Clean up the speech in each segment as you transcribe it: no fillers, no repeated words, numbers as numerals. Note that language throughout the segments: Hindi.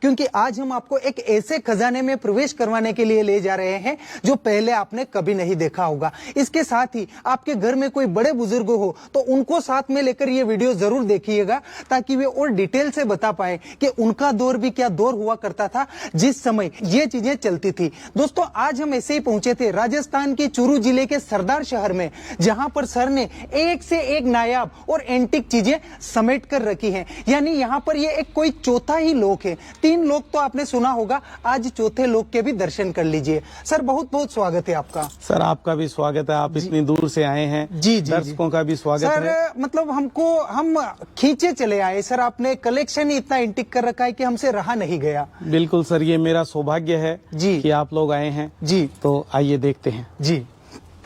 क्योंकि आज हम आपको एक ऐसे खजाने में प्रवेश करवाने के लिए ले जा रहे हैं जो पहले आपने कभी नहीं देखा होगा। इसके साथ ही आपके घर में कोई बड़े बुजुर्ग हो तो उनको साथ में लेकर ये वीडियो जरूर देखिएगा, ताकि वे और डिटेल से बता पाए कि उनका दौर भी क्या दौर हुआ करता था जिस समय ये चीजें चलती थी। दोस्तों, आज हम ऐसे ही पहुंचे थे राजस्थान के चूरू जिले के सरदार शहर में, जहां पर सर ने एक से एक नायाब और एंटीक चीजें समेट कर रखी हैं। यानी यहाँ पर ये एक कोई चौथा ही लोक है। 3 लोक तो आपने सुना होगा, आज चौथे लोक के भी दर्शन कर लीजिए। सर, बहुत बहुत स्वागत है आपका। सर, आपका भी स्वागत है, आप इतनी दूर से आए हैं। जी, दर्शकों का भी स्वागत सर, है। मतलब हम खींचे चले आए सर, आपने कलेक्शन ही इतना एंटीक कर रखा है कि हमसे रहा नहीं गया। बिल्कुल सर, ये मेरा सौभाग्य है जी कि आप लोग आए हैं। जी, तो आइए देखते हैं। जी,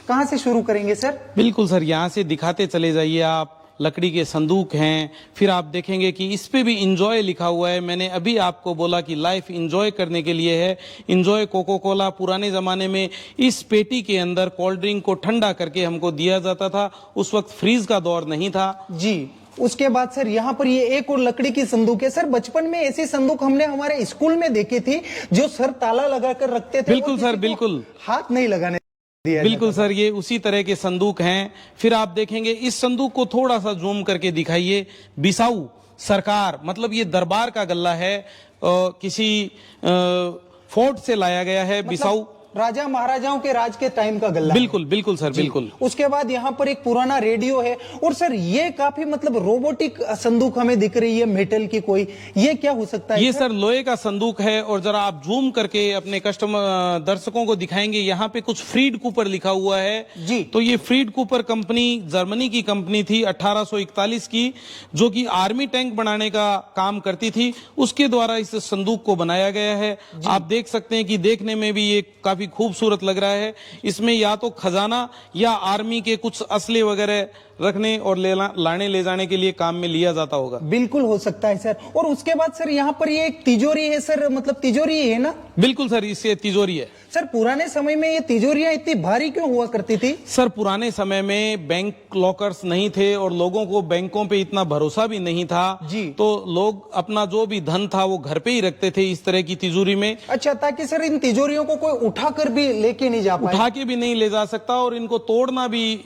कहाँ से शुरू करेंगे सर? बिल्कुल सर, यहाँ से दिखाते चले जाइए आप। लकड़ी के संदूक हैं, फिर आप देखेंगे कि इस पे भी इंजॉय लिखा हुआ है। मैंने अभी आपको बोला कि लाइफ इंजॉय करने के लिए है। Enjoy Coca Cola. पुराने जमाने में इस पेटी के अंदर कोल्ड ड्रिंक को ठंडा करके हमको दिया जाता था। उस वक्त फ्रीज का दौर नहीं था। जी, उसके बाद सर यहाँ पर ये एक और लकड़ी की संदूक है। सर, बचपन में ऐसी संदूक हमने हमारे स्कूल में देखी थी, जो सर ताला लगाकर रखते थे। बिल्कुल सर, बिल्कुल, हाथ नहीं लगाने। बिल्कुल सर, ये उसी तरह के संदूक हैं। फिर आप देखेंगे, इस संदूक को थोड़ा सा जूम करके दिखाइए। बिसाऊ सरकार, मतलब ये दरबार का गल्ला है। किसी फोर्ट से लाया गया है। बिसाऊ राजा महाराजाओं के राज के टाइम का गल्ला। बिल्कुल बिल्कुल सर, बिल्कुल। उसके बाद यहाँ पर एक पुराना रेडियो है। और सर, ये काफी मतलब रोबोटिक संदूक हमें दिख रही है, मेटल की कोई। ये क्या हो सकता है? ये सर लोहे का संदूक है। और जरा आप जूम करके अपने कस्टमर दर्शकों को दिखाएंगे, यहाँ पे कुछ फ्रीड कूपर लिखा हुआ है जी। तो ये फ्रीड कूपर कंपनी जर्मनी की कंपनी थी, 1841 की, जो कि आर्मी टैंक बनाने का काम करती थी। उसके द्वारा इस संदूक को बनाया गया है। आप देख सकते हैं कि देखने में भी ये काफी खूबसूरत लग रहा है। इसमें या तो खजाना या आर्मी के कुछ असले वगैरह रखने और लाने ले जाने के लिए काम में लिया जाता होगा। बिल्कुल हो सकता है सर। और उसके बाद सर, यहाँ पर ये एक तिजोरी है सर, मतलब तिजोरी है ना? बिल्कुल सर, इससे तिजोरी है। सर, पुराने समय में ये तिजोरियां इतनी भारी क्यों हुआ करती थी? सर, पुराने समय में बैंक लॉकर्स नहीं थे और लोगों को बैंकों पे इतना भरोसा भी नहीं था जी। तो लोग अपना जो भी धन था वो घर पे ही रखते थे, इस तरह की तिजोरी में। अच्छा, ताकि सर इन तिजोरियों को कोई उठाकर भी लेके नहीं जा पाए। उठा के भी नहीं ले जा सकता और इनको तोड़ना भी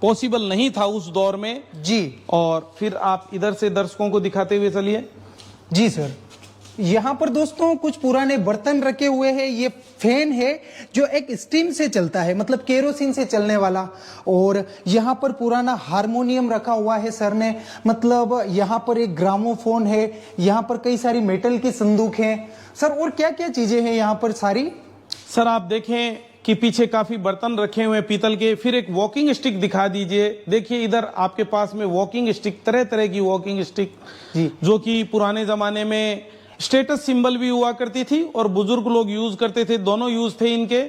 पॉसिबल नहीं था उस दौर में। जी। और फिर आप इधर से दर्शकों को दिखाते हुए चलिए। जी सर, यहाँ पर दोस्तों कुछ पुराने बर्तन रखे हुए हैं। ये फैन है जो एक स्टीम से चलता है, मतलब केरोसिन से चलने वाला। और यहाँ पर पुराना हारमोनियम रखा हुआ है सर ने, मतलब यहाँ पर एक ग्रामोफोन है। यहाँ पर कई सारी मेटल की संदूक हैं सर। और क्या क्या चीजें हैं यहाँ पर सारी? सर, आप देखें कि पीछे काफी बर्तन रखे हुए हैं पीतल के। फिर एक वॉकिंग स्टिक दिखा दीजिए। देखिए इधर आपके पास में वॉकिंग स्टिक, तरह तरह की वॉकिंग स्टिक, जो कि पुराने जमाने में स्टेटस सिंबल भी हुआ करती थी और बुजुर्ग लोग यूज करते थे। दोनों यूज थे इनके।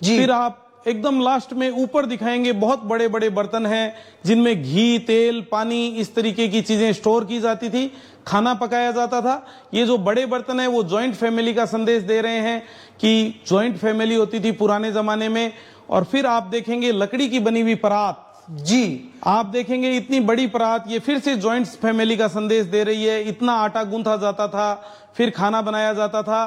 फिर आप एकदम लास्ट में ऊपर दिखाएंगे, बहुत बड़े बड़े बर्तन हैं जिनमें घी, तेल, पानी, इस तरीके की चीजें स्टोर की जाती थी, खाना पकाया जाता था। ये जो बड़े बर्तन है वो जॉइंट फैमिली का संदेश दे रहे हैं कि जॉइंट फैमिली होती थी पुराने जमाने में। और फिर आप देखेंगे लकड़ी की बनी हुई परात। जी, आप देखेंगे इतनी बड़ी परात, ये फिर से जॉइंट फैमिली का संदेश दे रही है। इतना आटा गूंथा जाता था, फिर खाना बनाया जाता था।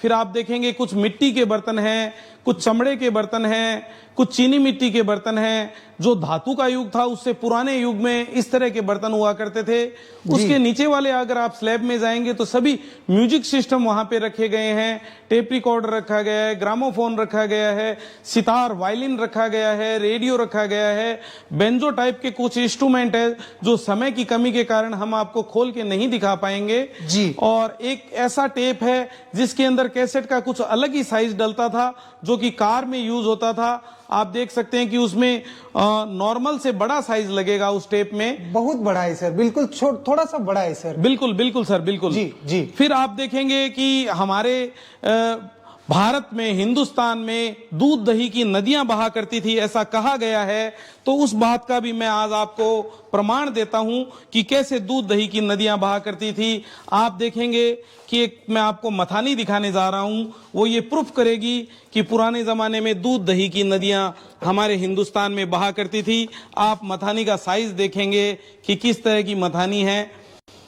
फिर आप देखेंगे कुछ मिट्टी के बर्तन हैं, कुछ चमड़े के बर्तन हैं, कुछ चीनी मिट्टी के बर्तन हैं। जो धातु का युग था उससे पुराने युग में इस तरह के बर्तन हुआ करते थे। उसके नीचे वाले अगर आप स्लैब में जाएंगे तो सभी म्यूजिक सिस्टम वहां पे रखे गए हैं। टेप रिकॉर्डर रखा गया है, ग्रामोफोन रखा गया है, सितार, वायलिन रखा गया है, रेडियो रखा गया है, बेंजो टाइप के कुछ इंस्ट्रूमेंट है जो समय की कमी के कारण हम आपको खोल के नहीं दिखा पाएंगे जी। और एक ऐसा टेप है जिसके अंदर कैसेट का कुछ अलग ही साइज डलता था, जो कि कार में यूज होता था। आप देख सकते हैं कि उसमें नॉर्मल से बड़ा साइज लगेगा उस टेप में। बहुत बड़ा है सर, बिल्कुल थोड़ा सा बड़ा है सर। बिल्कुल बिल्कुल सर, बिल्कुल। जी, जी। फिर आप देखेंगे कि हमारे भारत में, हिंदुस्तान में दूध दही की नदियां बहा करती थी, ऐसा कहा गया है। तो उस बात का भी मैं आज आपको प्रमाण देता हूं कि कैसे दूध दही की नदियां बहा करती थी। आप देखेंगे कि एक मैं आपको मथानी दिखाने जा रहा हूं, वो ये प्रूफ करेगी कि पुराने जमाने में दूध दही की नदियां हमारे हिंदुस्तान में बहा करती थी। आप मथानी का साइज देखेंगे कि किस तरह की मथानी है।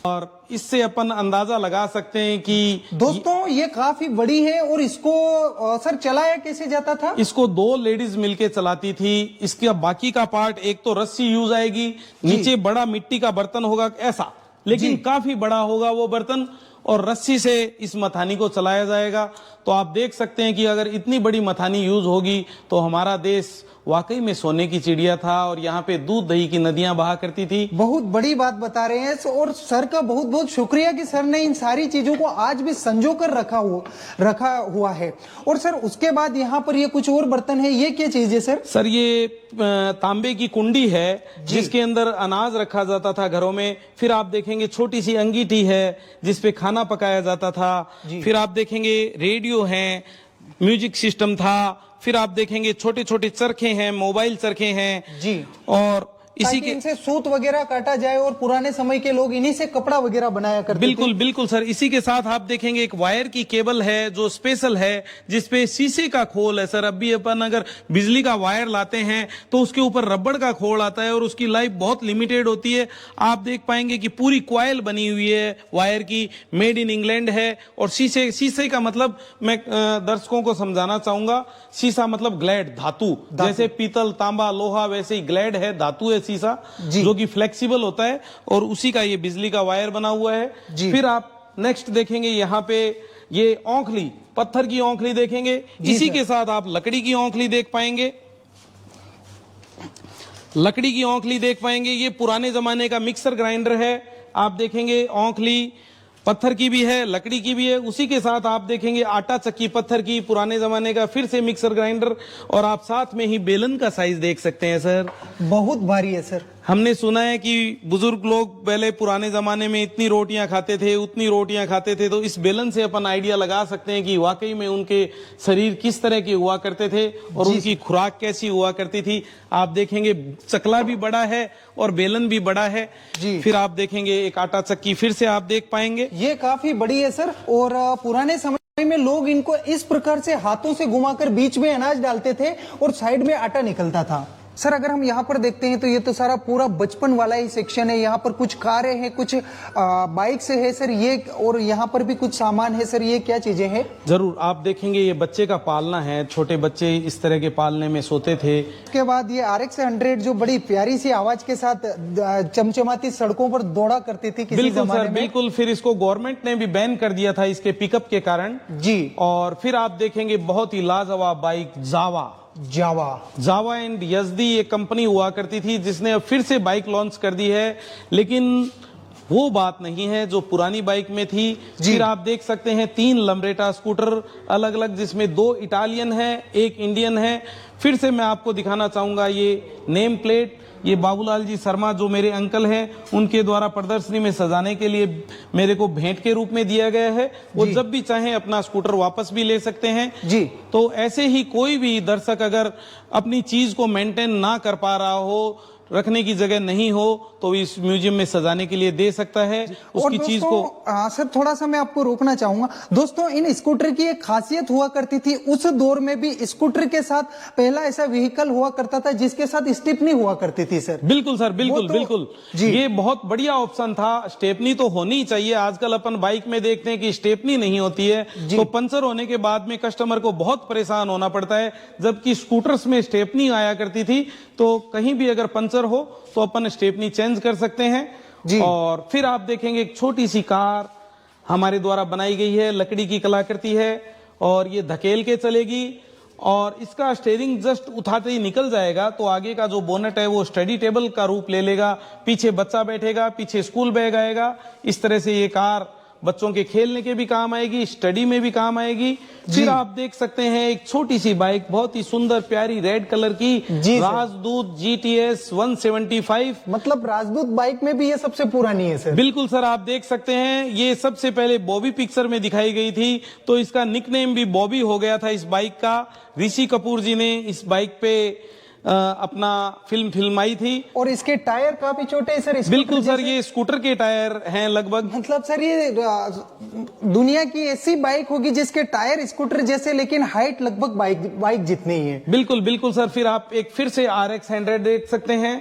और इससे अपन अंदाजा लगा सकते हैं कि दोस्तों ये काफी बड़ी है। और इसको सर चलाया कैसे जाता था? इसको 2 लेडीज मिलके चलाती थी। इसका बाकी का पार्ट, एक तो रस्सी यूज आएगी, नीचे बड़ा मिट्टी का बर्तन होगा ऐसा, लेकिन काफी बड़ा होगा वो बर्तन, और रस्सी से इस मथानी को चलाया जाएगा। तो आप देख सकते हैं कि अगर इतनी बड़ी मथानी यूज होगी तो हमारा देश वाकई में सोने की चिड़िया था, और यहाँ पे दूध दही की नदियां बहा करती थी। बहुत बड़ी बात बता रहे हैं। और सर का बहुत बहुत शुक्रिया कि सर ने इन सारी चीजों को आज भी संजो कर रखा हुआ है। और सर उसके बाद यहाँ पर ये कुछ और बर्तन है, ये क्या चीज है सर? सर ये तांबे की कुंडी है जिसके अंदर अनाज रखा जाता था घरों में। फिर आप देखेंगे छोटी सी अंगीठी है जिसपे खाना पकाया जाता था। फिर आप देखेंगे रेडियो है, म्यूजिक सिस्टम था। फिर आप देखेंगे छोटे छोटे चरखे हैं, मोबाइल चरखे हैं जी। और इसी के इनसे सूत वगैरह काटा जाए, और पुराने समय के लोग इन्हीं से कपड़ा वगैरह बनाया करते बिल्कुल थे। बिल्कुल सर। इसी के साथ आप देखेंगे एक वायर की केबल है जो स्पेशल है, जिसपे शीशे का खोल है। सर अभी अपन अगर बिजली का वायर लाते हैं तो उसके ऊपर रबड़ का खोल आता है और उसकी लाइफ बहुत लिमिटेड होती है। आप देख पाएंगे कि पूरी कॉइल बनी हुई है वायर की, मेड इन इंग्लैंड है। और शीशे का मतलब मैं दर्शकों को समझाना चाहूंगा, शीशा मतलब ग्लैड, धातु। जैसे पीतल, तांबा, लोहा, वैसे ही ग्लैड है, धातु है शीशा, जो कि फ्लेक्सिबल होता है। और उसी का ये बिजली का वायर बना हुआ है। फिर आप नेक्स्ट देखेंगे यहाँ पे ये औंखली, पत्थर की औंखली देखेंगे। इसी के साथ आप लकड़ी की औंखली देख पाएंगे, लकड़ी की औंखली देख पाएंगे। ये पुराने जमाने का मिक्सर ग्राइंडर है। आप देखेंगे औंखली पत्थर की भी है, लकड़ी की भी है। उसी के साथ आप देखेंगे आटा चक्की पत्थर की, पुराने जमाने का, फिर से मिक्सर ग्राइंडर। और आप साथ में ही बेलन का साइज देख सकते हैं सर, बहुत भारी है सर। हमने सुना है कि बुजुर्ग लोग पहले पुराने जमाने में इतनी रोटियां खाते थे, उतनी रोटियां खाते थे। तो इस बेलन से अपन आइडिया लगा सकते हैं कि वाकई में उनके शरीर किस तरह के हुआ करते थे और उनकी खुराक कैसी हुआ करती थी। आप देखेंगे चकला भी बड़ा है और बेलन भी बड़ा है। फिर आप देखेंगे एक आटा चक्की, फिर से आप देख पाएंगे ये काफी बड़ी है सर। और पुराने समय में लोग इनको इस प्रकार से हाथों से घुमाकर बीच में अनाज डालते थे और साइड में आटा निकलता था। सर अगर हम यहाँ पर देखते हैं तो ये तो सारा पूरा बचपन वाला ही सेक्शन है। यहाँ पर कुछ कारें हैं, कुछ बाइक्स है सर ये, और यहाँ पर भी कुछ सामान है सर। ये क्या चीजें हैं? जरूर आप देखेंगे ये बच्चे का पालना है। छोटे बच्चे इस तरह के पालने में सोते थे। उसके बाद ये RX 100 जो बड़ी प्यारी सी आवाज के साथ चमचमाती सड़कों पर दौड़ा करती थी किसी बिल्कुल जमाने सर, में। बिल्कुल। फिर इसको गवर्नमेंट ने भी बैन कर दिया था इसके पिकअप के कारण जी। और फिर आप देखेंगे बहुत ही लाजवाब बाइक जावा एंड यजदी एक कंपनी हुआ करती थी जिसने अब फिर से बाइक लॉन्च कर दी है, लेकिन वो बात नहीं है जो पुरानी बाइक में थी। फिर आप देख सकते हैं 3 लम्ब्रेटा स्कूटर अलग अलग, जिसमें 2 इटालियन है, 1 इंडियन है। फिर से मैं आपको दिखाना चाहूंगा ये नेम प्लेट, ये बाबूलाल जी शर्मा जो मेरे अंकल हैं, उनके द्वारा प्रदर्शनी में सजाने के लिए मेरे को भेंट के रूप में दिया गया है। वो जब भी चाहें अपना स्कूटर वापस भी ले सकते हैं जी। तो ऐसे ही कोई भी दर्शक अगर अपनी चीज को मेंटेन ना कर पा रहा हो, रखने की जगह नहीं हो, तो इस म्यूजियम में सजाने के लिए दे सकता है उसकी चीज को। सर थोड़ा सा मैं आपको रोकना चाहूंगा। दोस्तों इन स्कूटर की एक खासियत हुआ करती थी, उस दौर में भी स्कूटर के साथ पहला ऐसा व्हीकल हुआ करता था जिसके साथ स्टेपनी हुआ करती थी सर। बिल्कुल सर, बिल्कुल बिल्कुल। ये बहुत बढ़िया ऑप्शन था। स्टेपनी तो होनी ही चाहिए। आजकल अपन बाइक में देखते हैं कि स्टेपनी नहीं होती है, तो पंचर होने के बाद में कस्टमर को बहुत परेशान होना पड़ता है। जबकि स्कूटर्स में स्टेपनी आया करती थी, तो कहीं भी अगर पंचर हो तो अपन स्टेपनी चेंज कर सकते हैं जी। और फिर आप देखेंगे एक छोटी सी कार हमारे द्वारा बनाई गई है, लकड़ी की कलाकृति है और ये धकेल के चलेगी और इसका स्टीयरिंग जस्ट उठाते ही निकल जाएगा तो आगे का जो बोनट है वो स्टडी टेबल का रूप ले लेगा। पीछे बच्चा बैठेगा, पीछे स्कूल बैग आएगा। इस तरह से ये कार बच्चों के खेलने के भी काम आएगी, स्टडी में भी काम आएगी। फिर आप देख सकते हैं एक छोटी सी बाइक, बहुत ही सुंदर प्यारी रेड कलर की राजदूत GTS 175। मतलब राजदूत बाइक में भी ये सबसे पुरानी है सर? बिल्कुल सर, आप देख सकते हैं ये सबसे पहले बॉबी पिक्चर में दिखाई गई थी, तो इसका निकनेम भी बॉबी हो गया था इस बाइक का। ऋषि कपूर जी ने इस बाइक पे अपना फिल्माई थी। और इसके टायर काफी छोटे हैं सर? बिल्कुल सर, ये स्कूटर के टायर हैं लगभग। मतलब सर ये दुनिया की ऐसी बाइक होगी जिसके टायर स्कूटर जैसे, लेकिन हाइट लगभग बाइक जितनी ही है। बिल्कुल बिल्कुल सर। फिर आप एक फिर से RX 100 देख सकते हैं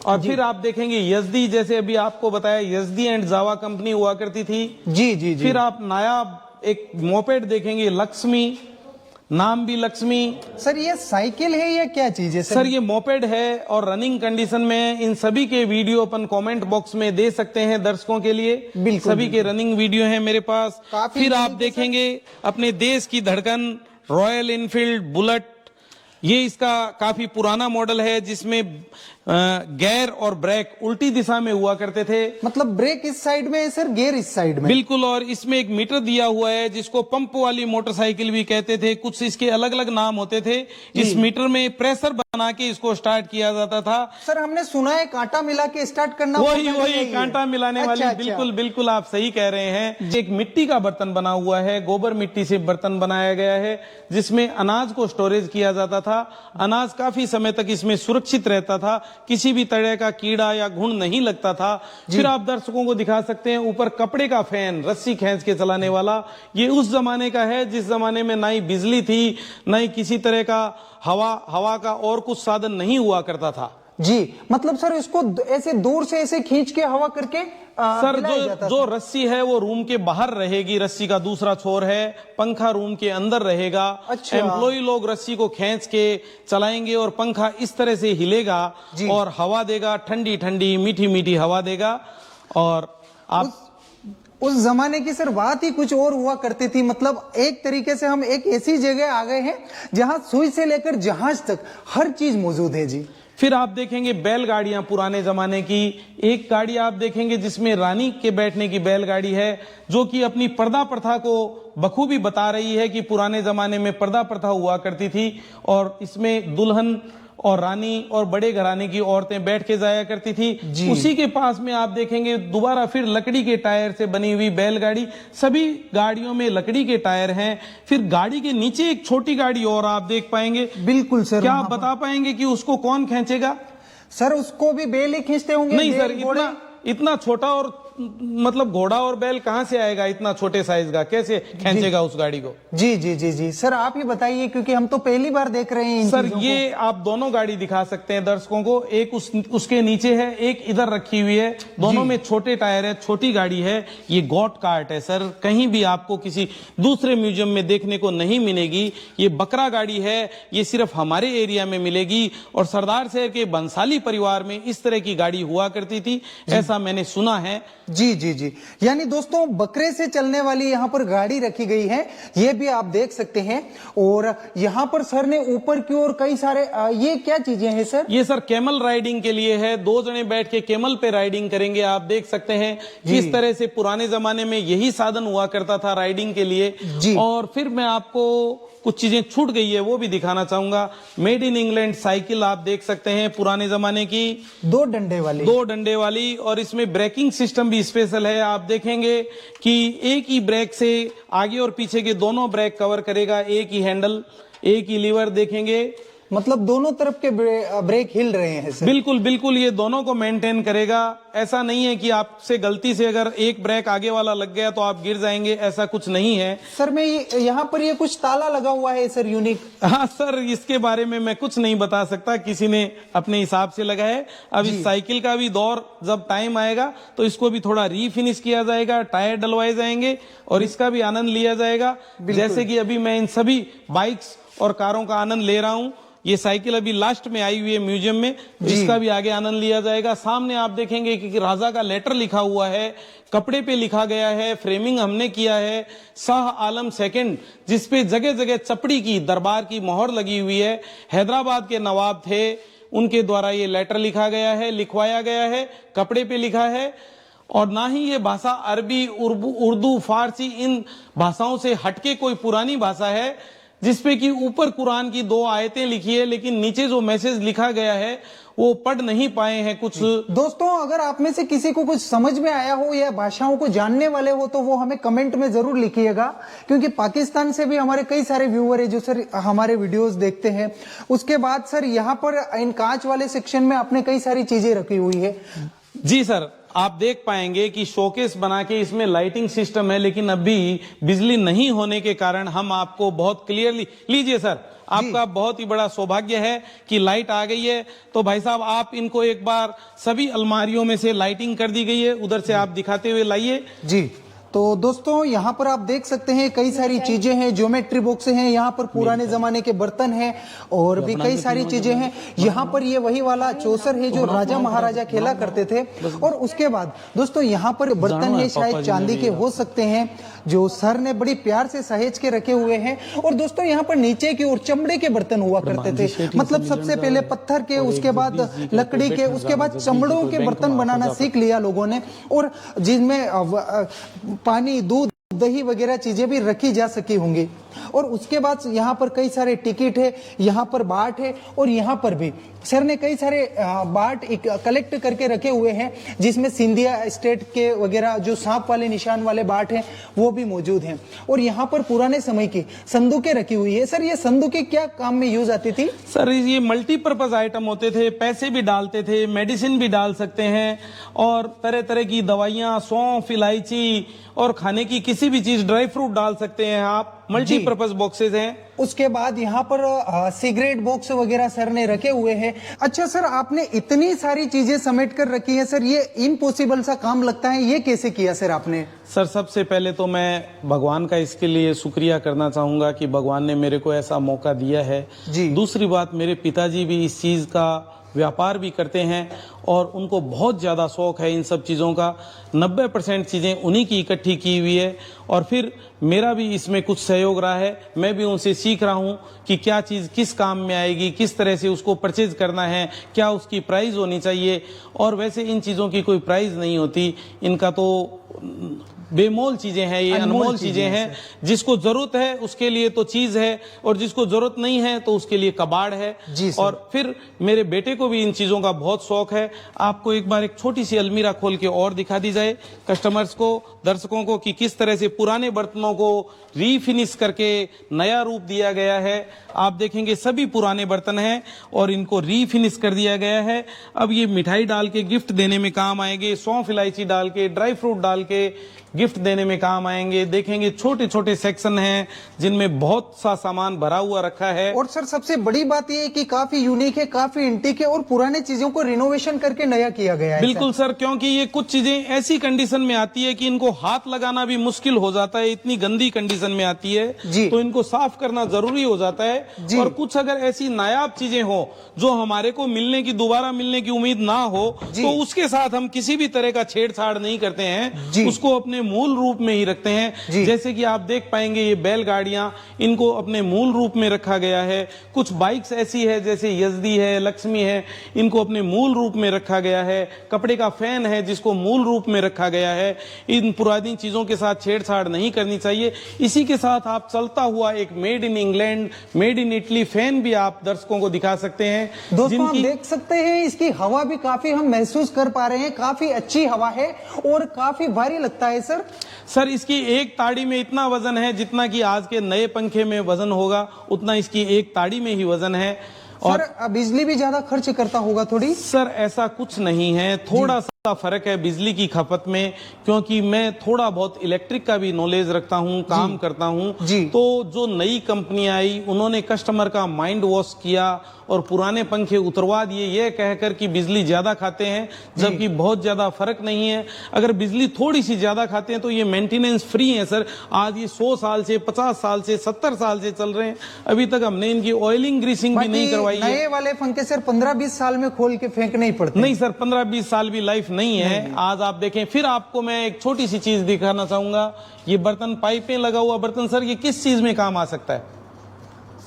और फिर आप देखेंगे यजदी, जैसे अभी आपको बताया यजदी एंड जावा कंपनी हुआ करती थी। जी जी जी। फिर आप नायाब एक मोपेड देखेंगे, लक्ष्मी, नाम भी लक्ष्मी। सर ये साइकिल है या क्या चीज है सर ये मोपेड है और रनिंग कंडीशन में। इन सभी के वीडियो अपन कमेंट बॉक्स में दे सकते हैं दर्शकों के लिए। बिल्कुल, सभी के रनिंग वीडियो हैं मेरे पास। काफी फिर आप ठीक है देखेंगे अपने देश की धड़कन रॉयल इनफील्ड बुलेट। ये इसका काफी पुराना मॉडल है जिसमें गेयर और ब्रेक उल्टी दिशा में हुआ करते थे। मतलब ब्रेक इस साइड में है सर, गियर इस साइड में। बिल्कुल, और इसमें एक मीटर दिया हुआ है जिसको पंप वाली मोटरसाइकिल भी कहते थे, कुछ इसके अलग अलग नाम होते थे। इस मीटर में प्रेशर बना के इसको स्टार्ट किया जाता था। सर हमने सुना है कांटा मिला के स्टार्ट करना, वही कांटा मिलाने वाली। अच्छा। बिल्कुल बिल्कुल आप सही कह रहे हैं। एक मिट्टी का बर्तन बना हुआ है, गोबर मिट्टी से बर्तन बनाया गया है जिसमें अनाज को स्टोरेज किया जाता था। अनाज काफी समय तक इसमें सुरक्षित रहता था, किसी भी तरह का कीड़ा या घुन नहीं लगता था। फिर आप दर्शकों को दिखा सकते हैं ऊपर कपड़े का फैन, रस्सी खींच के चलाने वाला। ये उस जमाने का है जिस जमाने में ना ही बिजली थी, ना ही किसी तरह का हवा का और कुछ साधन नहीं हुआ करता था। जी मतलब सर इसको ऐसे दूर से ऐसे खींच के हवा करके सर जो रस्सी है वो रूम के बाहर रहेगी, रस्सी का दूसरा छोर है, पंखा रूम के अंदर रहेगा। अच्छा। एम्प्लॉय लोग रस्सी को खींच के चलाएंगे और पंखा इस तरह से हिलेगा और हवा देगा, ठंडी ठंडी मीठी मीठी हवा देगा। और आप उस जमाने की सर बात ही कुछ और हुआ करती थी। मतलब एक तरीके से हम एक ऐसी जगह आ गए हैं जहां सुई से लेकर जहाज तक हर चीज मौजूद है जी। फिर आप देखेंगे बैलगाड़ियां पुराने जमाने की। एक गाड़ी आप देखेंगे जिसमें रानी के बैठने की बैलगाड़ी है, जो कि अपनी पर्दा प्रथा को बखूबी बता रही है कि पुराने जमाने में पर्दा प्रथा हुआ करती थी और इसमें दुल्हन और रानी और बड़े घराने की औरतें बैठ के जाया करती थी। उसी के पास में आप देखेंगे दोबारा फिर लकड़ी के टायर से बनी हुई बैलगाड़ी। सभी गाड़ियों में लकड़ी के टायर हैं। फिर गाड़ी के नीचे एक छोटी गाड़ी और आप देख पाएंगे। बिल्कुल सर। क्या आप बता पाएंगे कि उसको कौन खींचेगा? सर उसको भी बैल ही खींचते होंगे? नहीं सर, इतना छोटा और मतलब घोड़ा और बैल कहां से आएगा इतना छोटे साइज का? कैसे खींचेगा उस गाड़ी को? जी जी जी जी सर आप ही बताइए, क्योंकि हम तो पहली बार देख रहे हैं इन सर ये आप दोनों गाड़ी दिखा सकते हैं दर्शकों को। एक उसके नीचे है, एक इधर रखी हुई है। दोनों में छोटे टायर है, छोटी गाड़ी है। ये गॉट कार्ट है सर, कहीं भी आपको किसी दूसरे म्यूजियम में देखने को नहीं मिलेगी। ये बकरा गाड़ी है, ये सिर्फ हमारे एरिया में मिलेगी। और सरदार शहर के बंसाली परिवार में इस तरह की गाड़ी हुआ करती थी, ऐसा मैंने सुना है। जी जी जी, यानी दोस्तों बकरे से चलने वाली यहाँ पर गाड़ी रखी गई है, ये भी आप देख सकते हैं। और यहाँ पर सर ने ऊपर की ओर कई सारे ये क्या चीजें हैं सर? ये सर कैमल राइडिंग के लिए है। 2 जने बैठ के कैमल पे राइडिंग करेंगे। आप देख सकते हैं किस तरह से पुराने जमाने में यही साधन हुआ करता था राइडिंग के लिए। और फिर मैं आपको कुछ चीजें छूट गई है वो भी दिखाना चाहूंगा। मेड इन इंग्लैंड साइकिल आप देख सकते हैं पुराने जमाने की, 2 डंडे वाली। और इसमें ब्रेकिंग सिस्टम भी स्पेशल है। आप देखेंगे कि एक ही ब्रेक से आगे और पीछे के दोनों ब्रेक कवर करेगा, एक ही हैंडल, एक ही लीवर देखेंगे। मतलब दोनों तरफ के ब्रेक हिल रहे हैं सर? बिल्कुल बिल्कुल, ये दोनों को मेंटेन करेगा। ऐसा नहीं है कि आपसे गलती से अगर एक ब्रेक आगे वाला लग गया तो आप गिर जाएंगे, ऐसा कुछ नहीं है सर। मैं यहाँ पर ये कुछ ताला लगा हुआ है सर, यूनिक। हाँ सर, इसके बारे में मैं कुछ नहीं बता सकता, किसी ने अपने हिसाब से लगाया है। अब इस साइकिल का भी दौर जब टाइम आएगा तो इसको भी थोड़ा रीफिनिश किया जाएगा, टायर डलवाए जाएंगे और इसका भी आनंद लिया जाएगा। जैसे कि अभी मैं इन सभी बाइक्स और कारों का आनंद ले रहा हूँ। ये साइकिल अभी लास्ट में आई हुई है म्यूजियम में, तो इसका भी आगे आनंद लिया जाएगा। सामने आप देखेंगे कि राजा का लेटर लिखा हुआ है, कपड़े पे लिखा गया है, फ्रेमिंग हमने किया है। शाह आलम सेकंड, जिसपे जगह जगह चपड़ी की दरबार की मोहर लगी हुई है। हैदराबाद के नवाब थे, उनके द्वारा ये लेटर लिखा गया है, लिखवाया गया है, कपड़े पे लिखा है। और ना ही ये भाषा अरबी, उर्दू, फारसी इन भाषाओं से हटके कोई पुरानी भाषा है, जिसपे कि ऊपर कुरान की 2 आयतें लिखी है, लेकिन नीचे जो मैसेज लिखा गया है वो पढ़ नहीं पाए हैं कुछ। दोस्तों अगर आप में से किसी को कुछ समझ में आया हो या भाषाओं को जानने वाले हो तो वो हमें कमेंट में जरूर लिखिएगा, क्योंकि पाकिस्तान से भी हमारे कई सारे व्यूअर है जो सर हमारे वीडियोस देखते हैं। उसके बाद सर यहाँ पर इन कांच वाले सेक्शन में आपने कई सारी चीजें रखी हुई है। जी सर, आप देख पाएंगे कि शोकेस बना के इसमें लाइटिंग सिस्टम है, लेकिन अभी बिजली नहीं होने के कारण हम आपको बहुत क्लियरली, लीजिए सर, आपका बहुत ही बड़ा सौभाग्य है कि लाइट आ गई है। तो भाई साहब आप इनको एक बार, सभी अलमारियों में से लाइटिंग कर दी गई है, उधर से आप दिखाते हुए लाइए जी। तो दोस्तों यहाँ पर आप देख सकते हैं कई सारी चीजें हैं, ज्योमेट्री बॉक्स हैं, यहाँ पर पुराने जमाने के बर्तन हैं और भी कई सारी चीजें हैं। यहाँ पर ये वही वाला चौसर है जो राजा महाराजा खेला करते थे। और उसके बाद दोस्तों यहाँ पर बर्तन है, शायद चांदी के हो सकते हैं, जो सर ने बड़ी प्यार से सहेज के रखे हुए हैं। और दोस्तों यहाँ पर नीचे की ओर चमड़े के बर्तन हुआ करते थे, मतलब सबसे पहले पत्थर के, उसके बाद लकड़ी के, उसके बाद चमड़ों के बर्तन बनाना सीख लिया लोगों ने, और जिनमें पानी, दूध, दही वगैरह चीजें भी रखी जा सकी होंगी। और उसके बाद यहाँ पर कई सारे टिकट है, यहाँ पर बाट है, और यहाँ पर भी सर ने कई सारे बाट कलेक्ट करके रखे हुए हैं, जिसमें सिंधिया स्टेट के वगैरह जो सांप वाले निशान वाले बाट हैं वो भी मौजूद हैं। और यहाँ पर पुराने समय की संदूकें रखी हुई है। सर ये संदूकें क्या काम में यूज आती थी? सर ये मल्टीपर्पज आइटम होते थे, पैसे भी डालते थे, मेडिसिन भी डाल सकते हैं, और तरह तरह की दवाइयाँ, सौंफ, इलायची और खाने की किसी भी चीज, ड्राई फ्रूट डाल सकते हैं आप। मल्टीपर्पज बॉक्सेस हैं। उसके बाद यहाँ पर सिगरेट बॉक्स वगैरह सर ने रखे हुए हैं। अच्छा सर, आपने इतनी सारी चीजें समेट कर रखी है सर, ये इम्पॉसिबल सा काम लगता है, ये कैसे किया सर आपने? सर सबसे पहले तो मैं भगवान का इसके लिए शुक्रिया करना चाहूंगा कि भगवान ने मेरे को ऐसा मौका दिया है जी। दूसरी बात, मेरे पिताजी भी इस चीज का व्यापार भी करते हैं और उनको बहुत ज़्यादा शौक है इन सब चीज़ों का। 90% चीज़ें उन्हीं की इकट्ठी की हुई है, और फिर मेरा भी इसमें कुछ सहयोग रहा है। मैं भी उनसे सीख रहा हूँ कि क्या चीज़ किस काम में आएगी, किस तरह से उसको परचेज करना है, क्या उसकी प्राइस होनी चाहिए। और वैसे इन चीज़ों की कोई प्राइस नहीं होती, इनका तो बेमोल चीजें हैं, ये अनमोल चीजें हैं। जिसको जरूरत है उसके लिए तो चीज है, और जिसको जरूरत नहीं है तो उसके लिए कबाड़ है। और फिर मेरे बेटे को भी इन चीजों का बहुत शौक है। आपको एक बार एक छोटी सी अलमीरा खोल के और दिखा दी जाए कस्टमर्स को, दर्शकों को, कि किस तरह से पुराने बर्तनों को रीफिनिश करके नया रूप दिया गया है। आप देखेंगे सभी पुराने बर्तन हैं और इनको रीफिनिश कर दिया गया है। अब ये मिठाई डाल के गिफ्ट देने में काम आएंगे, सौंफ इलायची डाल के, ड्राई फ्रूट डाल के गिफ्ट देने में काम आएंगे। देखेंगे छोटे छोटे सेक्शन हैं जिनमें बहुत सा सामान भरा हुआ रखा है। और सर सबसे बड़ी बात यह है कि काफी यूनिक है, काफी एंटीक है, और पुराने चीजों को रिनोवेशन करके नया किया गया है। बिल्कुल सर, क्योंकि ये कुछ चीजें ऐसी कंडीशन में आती है कि इनको हाथ लगाना भी मुश्किल हो जाता है, इतनी गंदी कंडीशन में आती है जी। तो इनको साफ करना जरूरी हो जाता है। और कुछ अगर ऐसी नायाब चीजें हो जो हमारे को मिलने की, दोबारा मिलने की उम्मीद ना हो, तो उसके साथ हम किसी भी तरह का छेड़छाड़ नहीं करते हैं, उसको अपने मूल रूप में ही रखते हैं। जैसे कि आप देख पाएंगे ये बैलगाड़ियां, इनको अपने मूल रूप में रखा गया है। कुछ बाइक्स ऐसी है जैसे यजदी है, लक्ष्मी है, इनको अपने मूल रूप में रखा गया है। कपड़े का फैन है जिसको मूल रूप में रखा गया है। इन पुरानी चीजों के साथ छेड़छाड़ नहीं करनी चाहिए। इसी के साथ आप चलता हुआ एक made in England, made in Italy fan भी आप दर्शकों को दिखा सकते हैं। दोस्तों आप देख सकते हैं इसकी हवा भी काफी हम महसूस कर पा रहे हैं, काफी अच्छी हवा है और काफी भारी लगता है सर इसकी एक ताड़ी में इतना वजन है जितना कि आज के नए पंखे में वजन होगा, उतना इसकी एक ताड़ी में ही वजन है। और सर बिजली भी ज्यादा खर्च करता होगा थोड़ी? सर ऐसा कुछ नहीं है, थोड़ा सा फर्क है बिजली की खपत में, क्योंकि मैं थोड़ा बहुत इलेक्ट्रिक का भी नॉलेज रखता हूं, काम करता हूं। तो जो नई कंपनी आई उन्होंने कस्टमर का माइंड वॉश किया और पुराने पंखे उतरवा दिए, ये कहकर कि बिजली ज्यादा खाते हैं, जबकि बहुत ज्यादा फर्क नहीं है। अगर बिजली थोड़ी सी ज्यादा खाते हैं तो ये मेंटेनेंस फ्री है सर। आज ये 100 साल से, 50 साल से, 70 साल से चल रहे हैं, अभी तक हमने इनकी ऑयलिंग ग्रीसिंग भी नहीं करवाई है। नए वाले पंखे सर 15-20 साल में खोल के फेंक नहीं पड़ते? नहीं सर, 15-20 साल भी लाइफ नहीं है। आज आप देखें, फिर आपको मैं एक छोटी सी चीज दिखाना चाहूंगा। ये बर्तन, पाइपें लगा हुआ बर्तन, सर ये किस चीज में काम आ सकता है?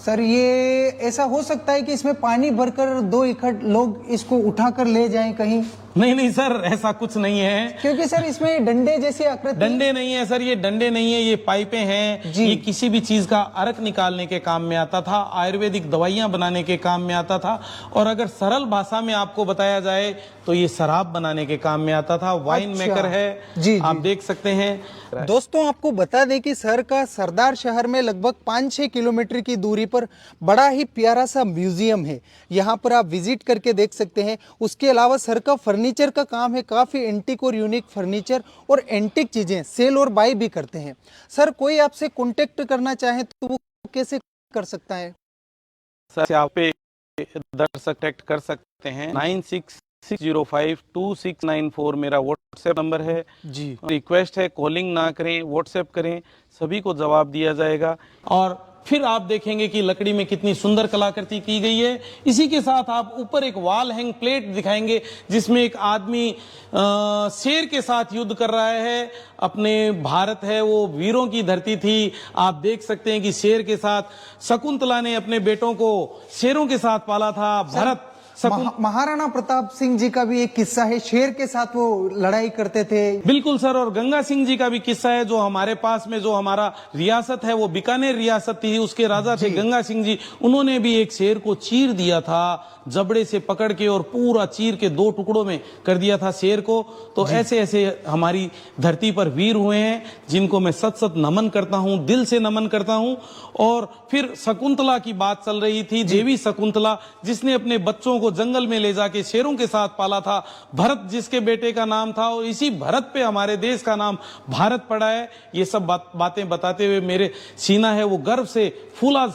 सर ये ऐसा हो सकता है कि इसमें पानी भरकर दो इकट्ठ लोग इसको उठाकर ले जाएं कहीं? नहीं नहीं सर, ऐसा कुछ नहीं है। क्योंकि सर इसमें डंडे जैसी आकृति। डंडे नहीं है सर, ये डंडे नहीं है, ये पाइपें हैं। ये किसी भी चीज का अर्क निकालने के काम में आता था, आयुर्वेदिक दवाइयां बनाने के काम में आता था, और अगर सरल भाषा में आपको बताया जाए तो ये शराब बनाने के काम में आता था। वाइन मेकर है, आप देख सकते हैं। दोस्तों आपको बता दें कि शहर का सरदार शहर में लगभग 5-6 किलोमीटर की दूरी पर बड़ा ही प्यारा सा म्यूजियम है, यहाँ पर आप विजिट करके देख सकते हैं। उसके अलावा शहर का फर्नीचर का काम है, काफी एंटिक और यूनिक फर्नीचर और एंटिक चीजें सेल और बाय भी करते हैं। सर कोई आपसे कांटेक्ट करना चाहे तो वो कैसे कर सकता है? सर आप पे दर्शक कनेक्ट कर सकते हैं। 96605269 मेरा व्हाट्सएप नंबर है जी। रिक्वेस्ट है कॉलिंग ना करें, व्हाट्सएप करें, सभी को जवाब दिया जाएगा। और फिर आप देखेंगे कि लकड़ी में कितनी सुंदर कलाकृति की गई है। इसी के साथ आप ऊपर एक वॉल हैंग प्लेट दिखाएंगे जिसमें एक आदमी शेर के साथ युद्ध कर रहा है। अपने भारत है वो वीरों की धरती थी। आप देख सकते हैं कि शेर के साथ शकुंतला ने अपने बेटों को शेरों के साथ पाला था। भरत महाराणा प्रताप सिंह जी का भी एक किस्सा है, शेर के साथ वो लड़ाई करते थे। बिल्कुल सर, और गंगा सिंह जी का भी किस्सा है। जो हमारे पास में जो हमारा रियासत है वो बीकानेर रियासत थी, उसके राजा थे गंगा सिंह जी। उन्होंने भी एक शेर को चीर दिया था, जबड़े से पकड़ के और पूरा चीर के 2 टुकड़ों में कर दिया था शेर को। तो ऐसे ऐसे हमारी धरती पर वीर हुए हैं जिनको मैं सत सत नमन करता हूं, दिल से नमन करता हूं। और फिर शकुंतला की बात चल रही थी, देवी शकुंतला जिसने अपने बच्चों को जंगल में ले जाके शेरों के साथ पाला था। भरत जिसके बेटे का नाम था और इसी भरत पे हमारे देश का नाम भारत पड़ा है। ये सब बातें बताते हुए मेरे सीना है वो गर्व से फूला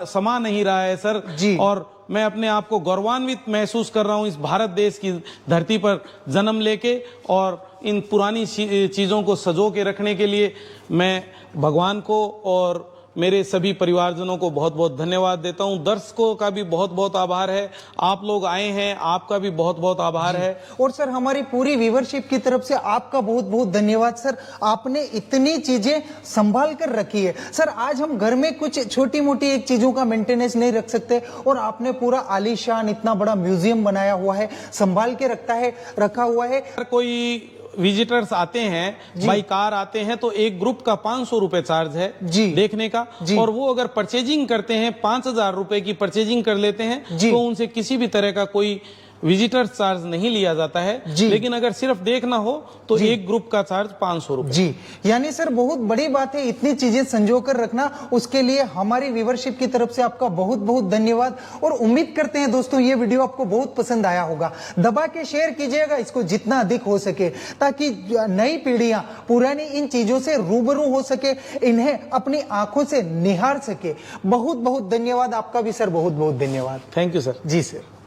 समा नहीं रहा है सर जी। और मैं अपने आप को गौरवान्वित महसूस कर रहा हूं इस भारत देश की धरती पर जन्म लेके। और इन पुरानी चीजों को सजो के रखने के लिए मैं भगवान को और मेरे सभी परिवारजनों को बहुत बहुत धन्यवाद देता हूं। दर्शकों का भी बहुत बहुत आभार है, आप लोग आए हैं, आपका भी बहुत बहुत आभार है। और सर हमारी पूरी व्यूअरशिप की तरफ से आपका बहुत बहुत धन्यवाद सर, आपने इतनी चीजें संभाल कर रखी है। सर आज हम घर में कुछ छोटी मोटी एक चीजों का मेंटेनेंस नहीं रख सकते और आपने पूरा आलीशान इतना बड़ा म्यूजियम बनाया हुआ है, संभाल के रखा हुआ है। कोई विजिटर्स आते हैं बाई कार आते हैं तो एक ग्रुप का 500 रुपए चार्ज है जी देखने का। और वो अगर परचेजिंग करते हैं 5000 रुपए की परचेजिंग कर लेते हैं तो उनसे किसी भी तरह का कोई विजिटर्स चार्ज नहीं लिया जाता है। लेकिन अगर सिर्फ देखना हो तो एक ग्रुप का चार्ज 500 रुपए जी। यानी सर बहुत बड़ी बात है इतनी चीजें संजो कर रखना, उसके लिए हमारी व्यूअरशिप की तरफ से आपका बहुत बहुत धन्यवाद। और उम्मीद करते हैं दोस्तों ये वीडियो आपको बहुत पसंद आया होगा। दबा के शेयर कीजिएगा इसको जितना अधिक हो सके, ताकि नई पीढ़ियां पुरानी इन चीजों से रूबरू हो सके, इन्हें अपनी आंखों से निहार सके। बहुत बहुत धन्यवाद आपका भी सर, बहुत बहुत धन्यवाद। Thank you sir. जी सर।